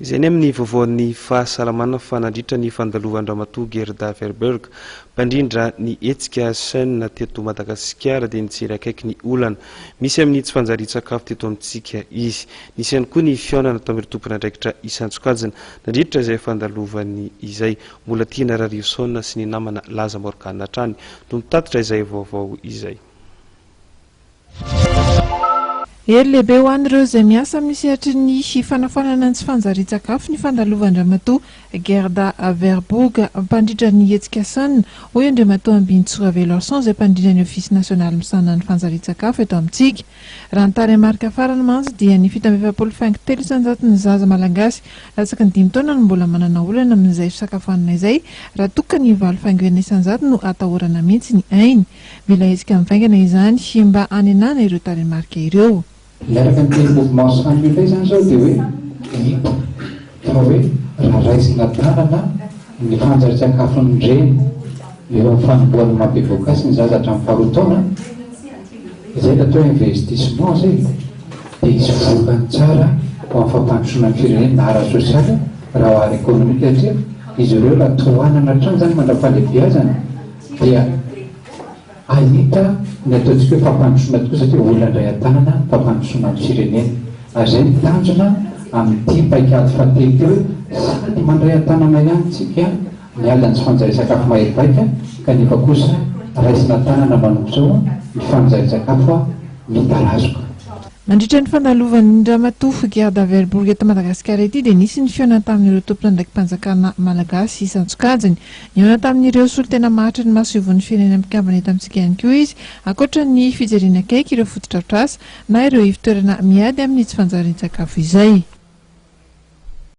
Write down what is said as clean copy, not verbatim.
Izay ny amin'ny voavoan'ny fahasalamana fanandritra ny fandalovandramatoa Gerda Verburg mpandrindra ny hetsika Saina teto Madagasikara dia nijery akaiky ny olana misy amin'ny tsy fanjarian-tsakafo teto amintsika izy. Nisy ihany koa ny fihaonana tamin'ny tompona andraikitra isan-tsokajina nandritra izay fandalovany izay. Mbola tiana Rario Saona sy ny namana Laza Morgana hatrany no mitatitra izay vaovao izay. Ery lehibe ho an'ireo izay miasa misehatra ny fanafanana ny tsy fanjarian-tsakafo ny fandalovandramatoa Gerda Verburg mpandrindra ny hetsika Saina hoy Andriamatoa Ambintsoa Veloson izay mpandrindra ny ofisy nasionaly misana ny fanjarian-tsakafo eto amintsika. Raha ny tare-marika farany mantsy dia ny 7.3 ny zaza malagasy latsaky ny 5 taona no mbola manana olana amin'izay fisakafoanana izay raha toka ny 8.9 no atahorana mihitsy ny ainy. Mila hetsika mivaingana izany mba hanenana ireo tare-marika ireo. Leraka ny mouvement sanglilay zany zao dia hoe hita fa hoe raha raisina tanana ny fanjarian-tsakafo ny reny eo amin'ny fanombohan'ny mampivoaka ny zaza hatramin'ny 4 taona izay natao investissement zay dia izy vokany tsara ho amin'ny fampandrosoana ny firenena na ara-sosialy raha ho ara-ekônomika satria izy ireo raha tohanana hatrany zany mandra-palehibeazana dia ahita ny ataontsika hoe fampandrosoana tokoa satria olona indray an-tanana fampandrosoana ny firenena azay mitandrina amin'ity paikady fatety hoe sady mandray an-tanana ihany tsika miala ny tsy fanjarian-tsakafo mahery-baika kanefa kosa raisina tanana manombotra ho ny fanjarian-tsakafo mitarazoka. Mandritra ny fandalovan'ny Ndramatoa Gerda Verburg eto Madagasikara ity dia nisy ny fihaonana tamin'ireo tompona ndraiky mpanjakana malagasy isan-tsokajiny. Nihaona tamin'ireo solotena mahatra ny masovon'ny firenena mikambana eto amintsika ihany koa izy, ankoatra ny fijeriana akaiky ireo fototra trasa na ireo ivitoerana miady amin'ny tsy fanjarian-tsakafo izay.